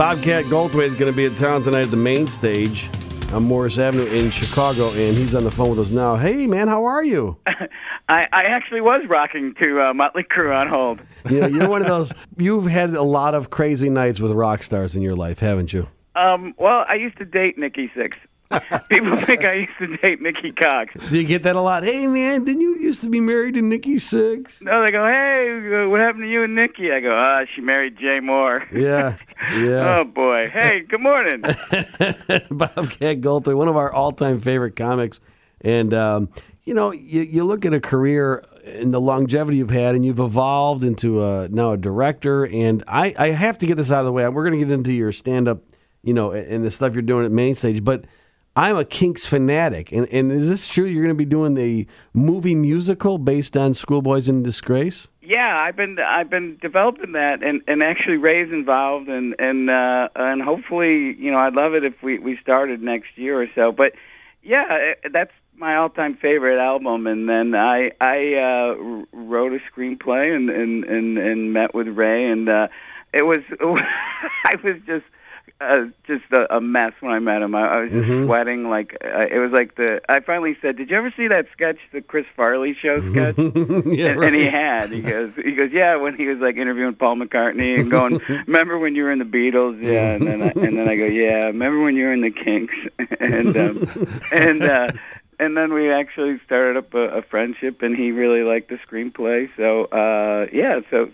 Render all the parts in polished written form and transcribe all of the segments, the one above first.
Bobcat Goldthwait is going to be in town tonight at the main stage on Morris Avenue in Chicago, and he's on the phone with us now. Hey, man, how are you? I actually was rocking to Motley Crue on hold. You know, you're one of those. You've had a lot of crazy nights with rock stars in your life, haven't you? Well, I used to date Nikki Sixx. People think I used to date Nikki Cox. Do you get that a lot? Hey, man, didn't you used to be married to Nikki Sixx? No, they go, hey, what happened to you and Nikki? I go, she married Jay Moore. Yeah. Oh, boy. Hey, good morning. Bobcat Goldthwait, one of our all-time favorite comics. And, you know, you look at a career and the longevity you've had, and you've evolved into now a director. And I have to get this out of the way. We're going to get into your stand-up, you know, and the stuff you're doing at main stage. But I'm a Kinks fanatic. And is this true? You're going to be doing the movie musical based on Schoolboys in Disgrace? Yeah, I've been developing that, and actually Ray's involved, and hopefully, you know, I'd love it if we started next year or so. But yeah, that's my all-time favorite album, and then I wrote a screenplay and met with Ray, and it was I was just a mess when I met him. I was just sweating like it was like I finally said, "Did you ever see that sketch, the Chris Farley show sketch?" Yeah, and he had. He goes, "Yeah," when he was like interviewing Paul McCartney and going, "Remember when you were in the Beatles?" Yeah, and then I go, "Yeah, remember when you were in the Kinks?" And then we actually started up a friendship, and he really liked the screenplay. So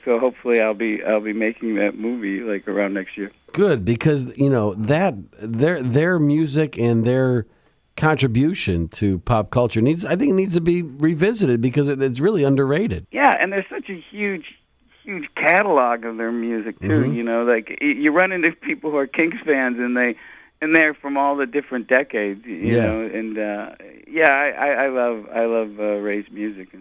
so hopefully I'll be making that movie like around next year. Good, because you know that their music and their contribution to pop culture needs to be revisited because it's really underrated. Yeah, and there's such a huge catalog of their music too. You know, like you run into people who are Kinks fans, and they're from all the different decades, you know, and I love Ray's music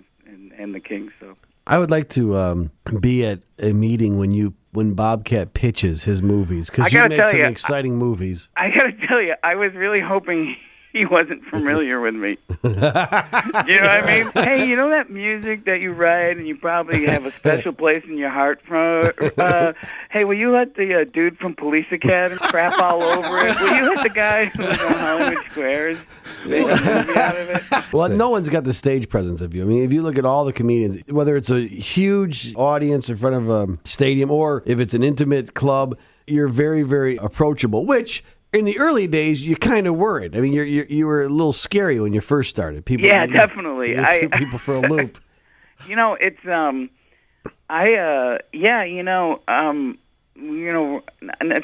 and the Kinks. So I would like to be at a meeting when Bobcat pitches his movies, because you make some exciting movies. I got to tell you, I was really hoping he wasn't familiar with me. You know what I mean? Hey, you know that music that you write and you probably have a special place in your heart for? Hey, will you let the dude from Police Academy crap all over it? Will you let the guy who was on Hollywood Squares make a movie out of it? Well, no one's got the stage presence of you. I mean, if you look at all the comedians, whether it's a huge audience in front of a stadium or if it's an intimate club, you're very, very approachable, which in the early days, you kind of worried. I mean, you were a little scary when you first started. People, definitely. You threw people for a loop. You know, it's it's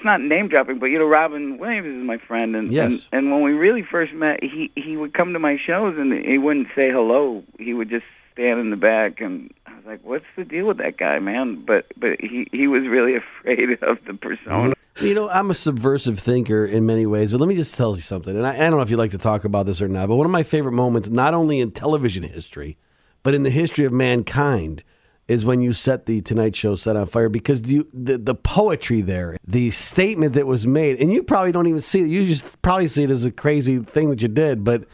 not name dropping, but you know, Robin Williams is my friend, and yes. and when we really first met, he would come to my shows and he wouldn't say hello. He would just stand in the back, and I was like, "What's the deal with that guy, man?" But he was really afraid of the persona. You know, I'm a subversive thinker in many ways, but let me just tell you something. And I don't know if you'd like to talk about this or not, but one of my favorite moments, not only in television history, but in the history of mankind, is when you set the Tonight Show set on fire, because the poetry there, the statement that was made, and you probably don't even see it. You just probably see it as a crazy thing that you did, but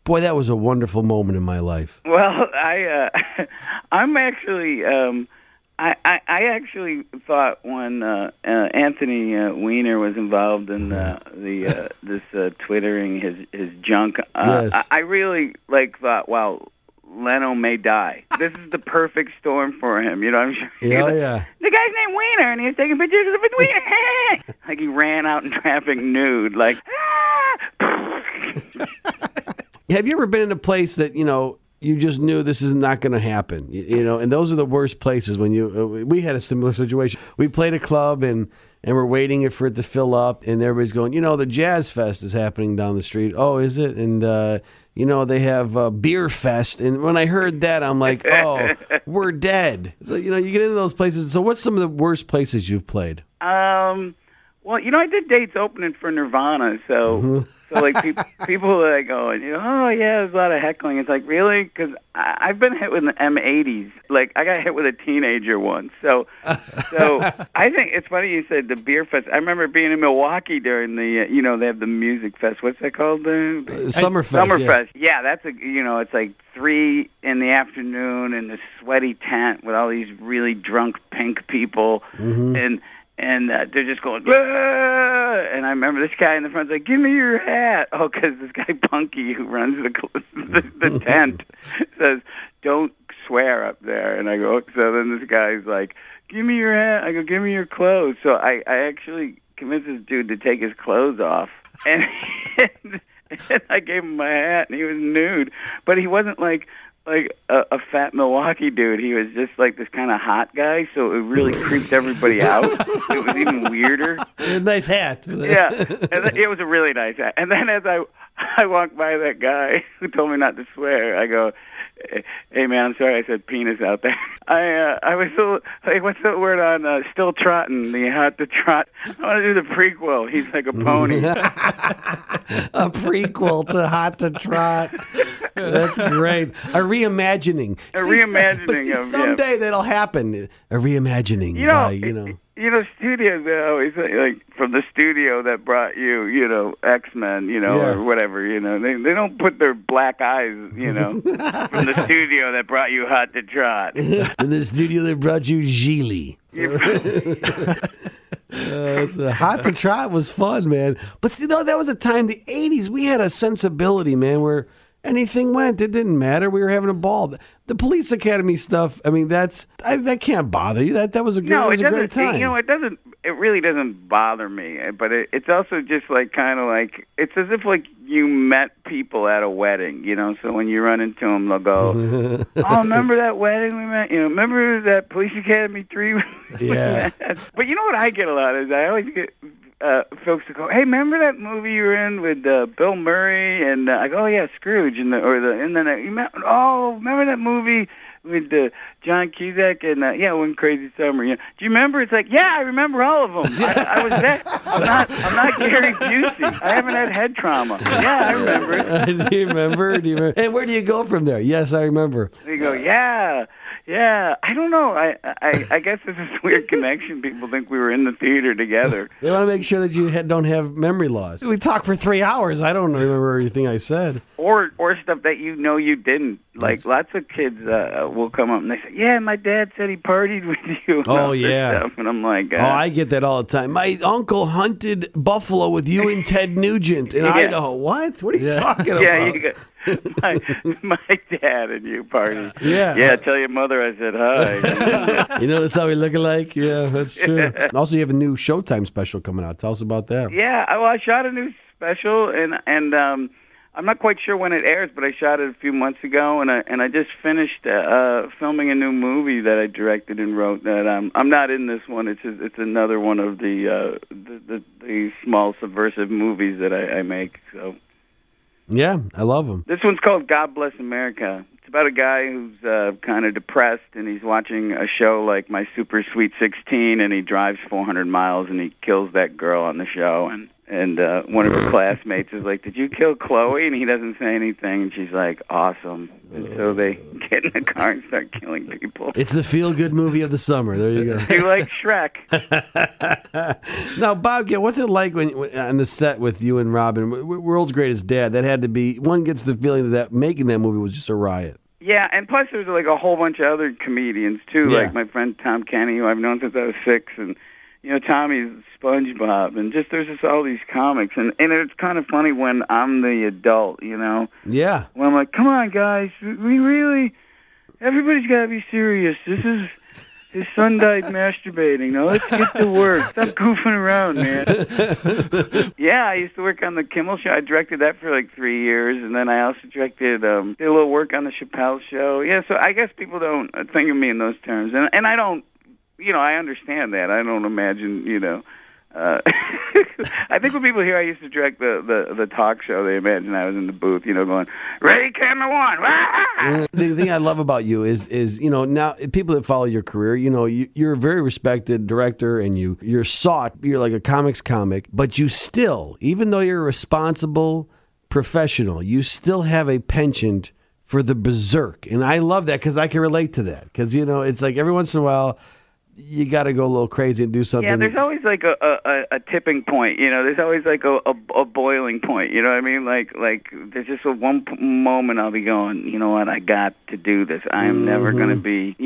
boy, that was a wonderful moment in my life. Well, I'm actually... I actually thought when Anthony Weiner was involved in this twittering his junk, yes. I really thought, wow, Leno may die. This is the perfect storm for him. You know, I'm sure. Yeah. The guy's named Weiner, and he's taking pictures of his wiener. Like he ran out in traffic nude, like. Have you ever been in a place that you just knew this is not going to happen, and those are the worst places when we had a similar situation. We played a club and we're waiting for it to fill up, and everybody's going, the Jazz Fest is happening down the street. Oh, is it? And, they have Beer Fest. And when I heard that, I'm like, oh, we're dead. So, you get into those places. So what's some of the worst places you've played? Well, I did dates opening for Nirvana, so people are like going, oh yeah, there's a lot of heckling. It's like, really? Because I've been hit with an M80s. Like I got hit with a teenager once. So I think it's funny you said the beer fest. I remember being in Milwaukee during the they have the music fest. What's that called? Summerfest. Summerfest. Yeah, that's it's like 3 in the afternoon in this sweaty tent with all these really drunk pink people, they're just going, "Ah!" And I remember this guy in the front's like, "Give me your hat." Oh, because this guy Punky who runs the tent says, "Don't swear up there." And I go, so then this guy's like, "Give me your hat." I go, "Give me your clothes." So I actually convinced this dude to take his clothes off, and I gave him my hat, and he was nude, but he wasn't like a fat Milwaukee dude. He was just like this kind of hot guy, so it really creeped everybody out. It was even weirder. Nice hat. Yeah, and it was a really nice hat. And then as I walked by that guy who told me not to swear, I go, "Hey man, I'm sorry I said penis out there." I was so like, what's that word on Still Trotting? The Hot to Trot. I want to do the prequel. He's like a pony. A prequel to Hot to Trot. That's great. A reimagining. Someday that'll happen. A reimagining. Studios, they always say, like, from the studio that brought you, X-Men, or whatever, they don't put their black eyes, from the studio that brought you Hot to Trot. From the studio that brought you Gigli. Hot to Trot was fun, man. But see, though, that was a time, the 80s, we had a sensibility, man, where anything went. It didn't matter. We were having a ball. The Police Academy stuff, I mean, that can't bother you. That was a great time. It really doesn't bother me. But it's also just like kind of like, it's as if like you met people at a wedding, So when you run into them, they'll go, "Oh, remember that wedding we met? Remember that Police Academy 3 we Yeah. met?" But you know what I get a lot is I always get folks to go, "Hey, remember that movie you were in with Bill Murray?" And I go, "Oh yeah, Scrooge." And then remember that movie with John Cusack and One Crazy Summer? Do you remember? It's like, yeah, I remember all of them. I was there. I'm not Gary Busey. I haven't had head trauma. Yeah, I remember. Do you remember? And where do you go from there? Yes, I remember. You go, yeah. I don't know. I guess there's this weird connection. People think we were in the theater together. They want to make sure that you don't have memory loss. We talked for 3 hours. I don't remember everything I said. Or stuff that you didn't. Like lots of kids will come up and they say, "Yeah, my dad said he partied with you." Oh yeah. Stuff. And I'm like, I get that all the time. My uncle hunted buffalo with you and Ted Nugent in Idaho. What? What are you talking about? Yeah, you my dad and you party. Yeah. Tell your mother I said hi. You notice how we look alike? Yeah, that's true. Also, you have a new Showtime special coming out. Tell us about that. Yeah, I shot a new special, and I'm not quite sure when it airs, but I shot it a few months ago, and I just finished filming a new movie that I directed and wrote. That I'm not in this one. It's another one of the small subversive movies that I make. So. Yeah, I love them. This one's called God Bless America. It's about a guy who's kind of depressed, and he's watching a show like My Super Sweet 16, and he drives 400 miles, and he kills that girl on the show. And one of her classmates is like, "Did you kill Chloe?" And he doesn't say anything, and she's like, "Awesome." And so they get in the car and start killing people. It's the feel-good movie of the summer. There you go. You like Shrek. Now, Bob, what's it like when on the set with you and Robin, World's Greatest Dad? That had to be, one gets the feeling that making that movie was just a riot. Yeah, and plus there's like a whole bunch of other comedians, too, like my friend Tom Kenny, who I've known since I was 6, and Tommy's SpongeBob, and there's just all these comics, and it's kind of funny when I'm the adult, Yeah. When I'm like, "Come on, guys, everybody's got to be serious. His son died masturbating. Now let's get to work. Stop goofing around, man." Yeah, I used to work on the Kimmel Show. I directed that for like 3 years, and then I also directed did a little work on the Chappelle Show. Yeah, so I guess people don't think of me in those terms, and I don't. I understand that. I don't imagine, I think when people hear I used to direct the talk show, they imagine I was in the booth, going, "Ready, camera one." The thing I love about you is now people that follow your career, you're a very respected director, and you're sought. You're like a comics comic, but you still, even though you're a responsible professional, you still have a penchant for the berserk, and I love that because I can relate to that. Because it's like every once in a while, you got to go a little crazy and do something. Yeah, there's always like a tipping point, there's always like a boiling point, you know what I mean? Like there's just moment I'll be going, you know what, I got to do this. I am never going to be,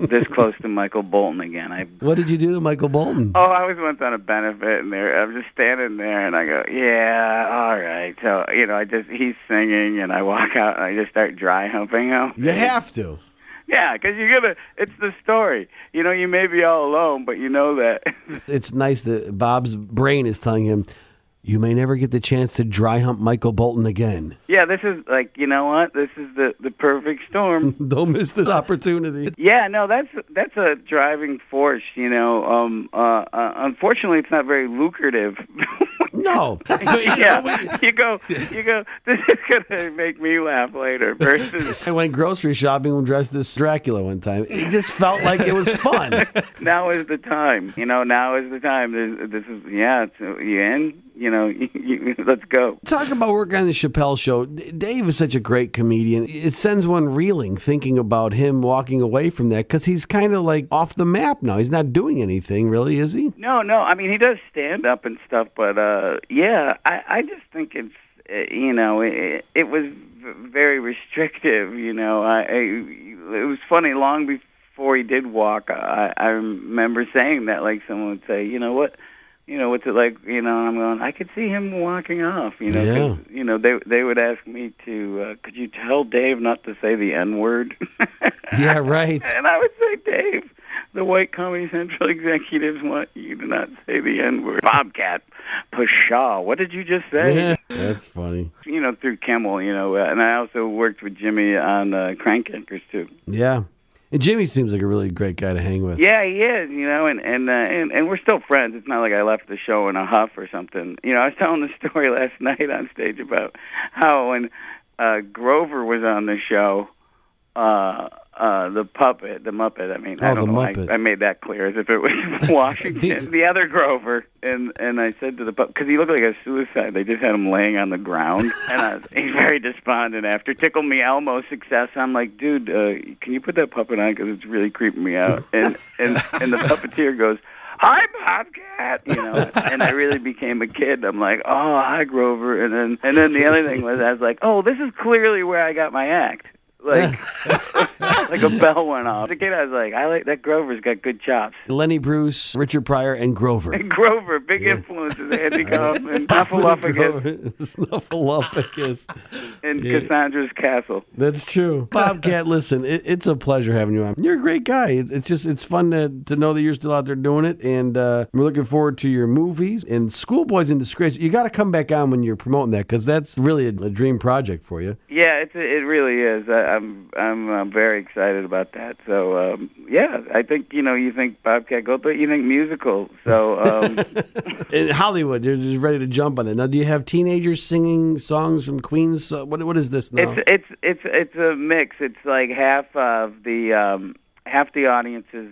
this close to Michael Bolton again. What did you do to Michael Bolton? Oh, I was once on a benefit, and I'm just standing there, and I go, yeah, all right. So, he's singing, and I walk out, and I just start dry humping him. You have to. Yeah, because it's the story. You may be all alone, but you know that. It's nice that Bob's brain is telling him, you may never get the chance to dry hump Michael Bolton again. Yeah, this is like, you know what? This is the perfect storm. Don't miss this opportunity. Yeah, no, that's a driving force, unfortunately, it's not very lucrative. No. Yeah, you go, this is going to make me laugh later. Versus, I went grocery shopping dressed as Dracula one time. It just felt like it was fun. Now is the time. Now is the time. This is, you in? Let's go. Talk about working on the Chappelle Show. Dave is such a great comedian. It sends one reeling thinking about him walking away from that because he's kind of like off the map now. He's not doing anything, really, is he? No. I mean, he does stand up and stuff, but I just think it's it was very restrictive. It was funny long before he did walk. I remember saying that, like someone would say, what's it like? And I'm going, I could see him walking off, Yeah. 'cause, they would ask me to, could you tell Dave not to say the N-word? Yeah, right. And I would say, Dave, the white Comedy Central executives want you to not say the N-word. Bobcat, pshaw, what did you just say? Yeah, that's funny. Through Kimmel, and I also worked with Jimmy on Crank Yankers, too. Yeah. And Jimmy seems like a really great guy to hang with. Yeah, he is, and we're still friends. It's not like I left the show in a huff or something. I was telling the story last night on stage about how when Grover was on the show, the Muppet. I mean, I don't know. Muppet. I made that clear as if it was Washington, the other Grover, and I said to the puppet, because he looked like a suicide. They just had him laying on the ground, and he's very despondent after Tickle Me Elmo's success. I'm like, dude, can you put that puppet on because it's really creeping me out? And the puppeteer goes, hi, Bobcat, and I really became a kid. I'm like, oh, hi, Grover, and then the other thing was I was like, oh, this is clearly where I got my act. Like a bell went off. As a kid, I was like, I like that Grover's got good chops. Lenny Bruce, Richard Pryor, and Grover. And Grover, big influences. Andy Kaufman, Snuffleupagus. And Cassandra's Castle. That's true. Bobcat, listen, it's a pleasure having you on. You're a great guy. It's fun to know that you're still out there doing it, and we're looking forward to your movies. And Schoolboys in Disgrace, you got to come back on when you're promoting that, because that's really a dream project for you. Yeah, it really is. I'm very excited about that. So I think you think Bobcat Goldthwait, you think musical. So in Hollywood, you're just ready to jump on that. Now, do you have teenagers singing songs from Queen's? What is this now? It's a mix. It's like half of the audience is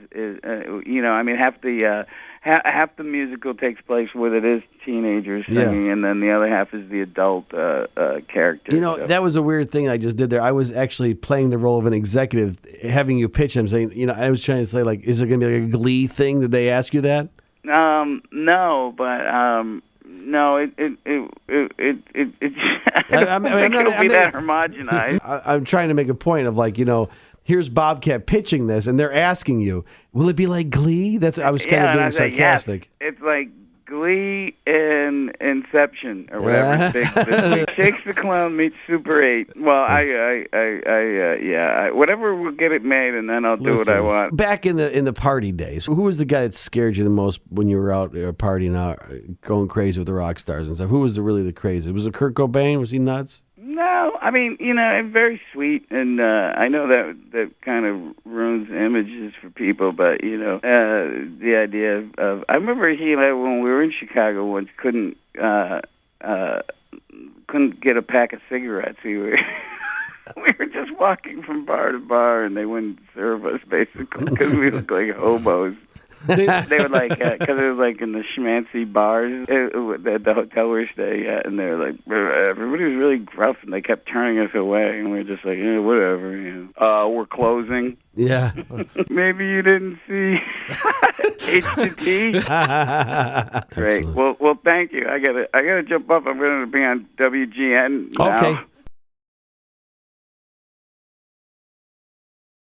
half the musical takes place where it is teenagers singing, and then the other half is the adult characters. That was a weird thing I just did there. I was actually playing the role of an executive, having you pitch them, saying, I was trying to say, like, is it going to be like a Glee thing? Did they ask you that? No, but no, it I think it'll be that homogenized. I'm trying to make a point of, like, here's Bobcat pitching this, and they're asking you, will it be like Glee? I was kind of being sarcastic. Yes. It's like Glee and Inception, or whatever. Shakes the Clown meets Super 8. Well, whatever will get it made, and then I'll do what I want. Back in the party days, who was the guy that scared you the most when you were out partying out, going crazy with the rock stars and stuff? Who was really the crazy? Was it Kurt Cobain? Was he nuts? No, I mean, very sweet, and I know that kind of ruins images for people, but, the idea of I remember when we were in Chicago once, couldn't get a pack of cigarettes. We were just walking from bar to bar, and they wouldn't serve us, basically, because we looked like hobos. They were like, because it was like in the schmancy bars at the hotel we were staying at, and they were like, everybody was really gruff, and they kept turning us away, and we were just like, whatever, we're closing. Yeah. Maybe you didn't see H2T. Great. Excellent. Well, thank you. I gotta jump up. I'm gonna be on WGN now. Okay.